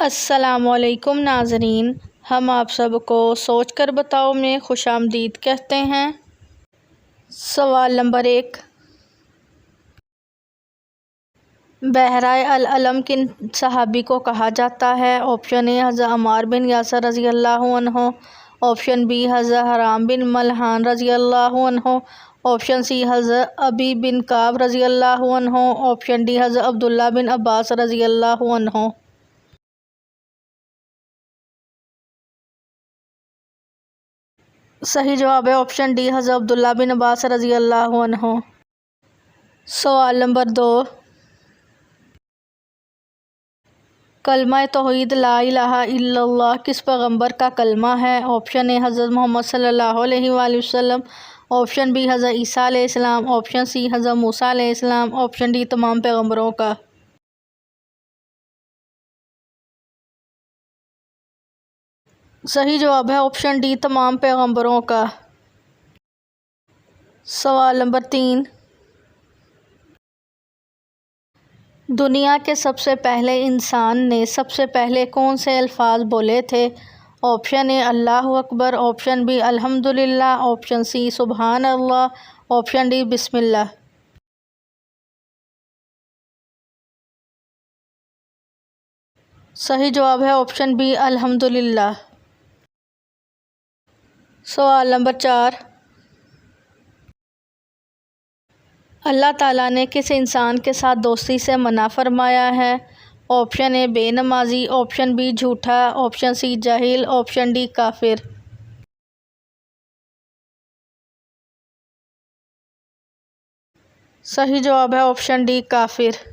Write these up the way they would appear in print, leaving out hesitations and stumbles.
السلام علیکم ناظرین، ہم آپ سب کو سوچ کر بتاؤ میں خوش آمدید کہتے ہیں۔ سوال نمبر 1، بحیرہ العلم کن صحابی کو کہا جاتا ہے؟ آپشن اے حضرت عمار بن یاسر رضی اللہ عنہ، آپشن بی حضرت حرام بن ملحان رضی اللہ عنہ، آپشن سی حضرت ابی بن کعب رضی اللہ عنہ، آپشن ڈی حضرت عبداللہ بن عباس رضی اللہ عنہ۔ صحیح جواب ہے آپشن ڈی حضرت عبداللہ بن عباس رضی اللہ عنہ۔ سوال نمبر 2، کلمہ توحید لا الہ الا اللہ کس پیغمبر کا کلمہ ہے؟ آپشن اے حضرت محمد صلی اللہ علیہ وآلہ وسلم، آپشن بی حضرت عیسیٰ علیہ السلام، آپشن سی حضرت موسیٰ علیہ السلام، آپشن ڈی تمام پیغمبروں کا۔ صحیح جواب ہے آپشن ڈی تمام پیغمبروں کا۔ سوال نمبر 3، دنیا کے سب سے پہلے انسان نے سب سے پہلے کون سے الفاظ بولے تھے؟ آپشن اے اللہ اکبر، آپشن بی الحمدللہ، آپشن سی سبحان اللہ، آپشن ڈی بسم اللہ۔ صحیح جواب ہے آپشن بی الحمدللہ۔ سوال نمبر 4، اللہ تعالیٰ نے کس انسان کے ساتھ دوستی سے منع فرمایا ہے؟ آپشن اے بے نمازی، آپشن بی جھوٹا، آپشن سی جاہل، آپشن ڈی کافر۔ صحیح جواب ہے آپشن ڈی کافر۔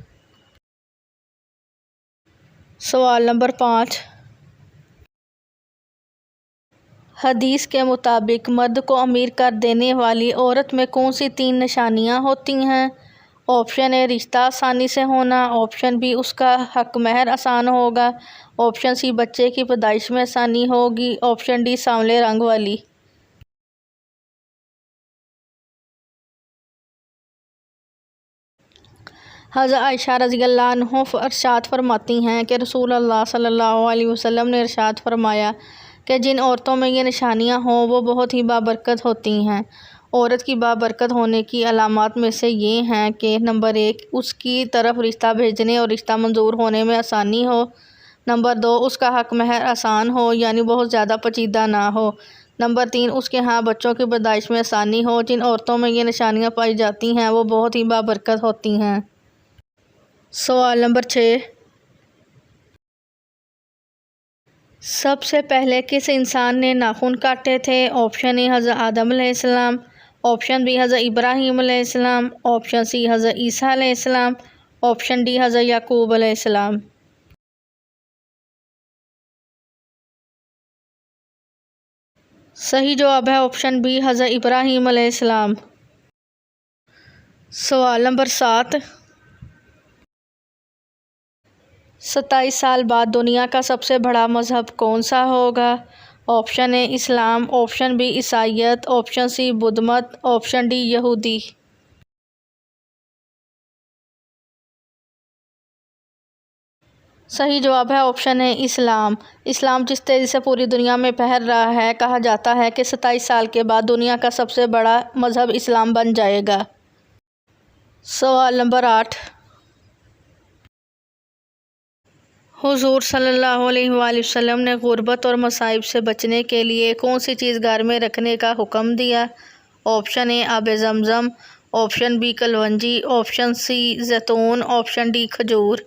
سوال نمبر 5، حدیث کے مطابق مرد کو امیر کر دینے والی عورت میں کون سی 3 نشانیاں ہوتی ہیں؟ آپشن اے رشتہ آسانی سے ہونا، آپشن بی اس کا حق مہر آسان ہوگا، آپشن سی بچے کی پیدائش میں آسانی ہوگی، آپشن ڈی سانولے رنگ والی۔ حضرت عائشہ رضی اللہ عنہ ارشاد فرماتی ہیں کہ رسول اللہ صلی اللہ علیہ وسلم نے ارشاد فرمایا کہ جن عورتوں میں یہ نشانیاں ہوں وہ بہت ہی بابرکت ہوتی ہیں۔ عورت کی بابرکت ہونے کی علامات میں سے یہ ہیں کہ نمبر 1، اس کی طرف رشتہ بھیجنے اور رشتہ منظور ہونے میں آسانی ہو، نمبر 2، اس کا حق مہر آسان ہو یعنی بہت زیادہ پیچیدہ نہ ہو، نمبر 3، اس کے ہاں بچوں کی پیدائش میں آسانی ہو۔ جن عورتوں میں یہ نشانیاں پائی جاتی ہیں وہ بہت ہی بابرکت ہوتی ہیں۔ سوال نمبر 6، سب سے پہلے کس انسان نے ناخن کاٹے تھے؟ آپشن اے حضرت آدم علیہ السلام، آپشن بی حضرت ابراہیم علیہ السلام، آپشن سی حضرت عیسیٰ علیہ السلام، آپشن ڈی حضرت یعقوب علیہ السلام۔ صحیح جواب ہے آپشن بی حضرت ابراہیم علیہ السلام۔ سوال نمبر 7، 27 سال بعد دنیا کا سب سے بڑا مذہب کون سا ہوگا؟ آپشن اے اسلام، آپشن بی عیسائیت، آپشن سی بدھ مت، آپشن ڈی یہودی۔ صحیح جواب ہے آپشن اے اسلام۔ اسلام جس تیزی سے پوری دنیا میں پھیل رہا ہے، کہا جاتا ہے کہ 27 سال کے بعد دنیا کا سب سے بڑا مذہب اسلام بن جائے گا۔ سوال نمبر 8، حضور صلی اللہ علیہ وآلہ وسلم نے غربت اور مصائب سے بچنے کے لیے کون سی چیز گھر میں رکھنے کا حکم دیا؟ آپشن اے آب زمزم، آپشن بی کلونجی، آپشن سی زیتون، آپشن ڈی کھجور۔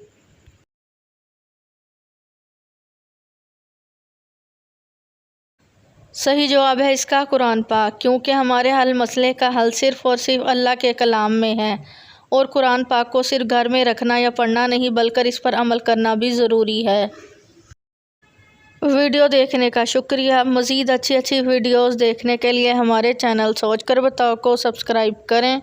صحیح جواب ہے اس کا قرآن پاک، کیونکہ ہمارے ہر مسئلے کا حل صرف اور صرف اللہ کے کلام میں ہے، اور قرآن پاک کو صرف گھر میں رکھنا یا پڑھنا نہیں بلکہ اس پر عمل کرنا بھی ضروری ہے۔ ویڈیو دیکھنے کا شکریہ۔ مزید اچھی ویڈیوز دیکھنے کے لیے ہمارے چینل سوچ کر بتاؤ کو سبسکرائب کریں۔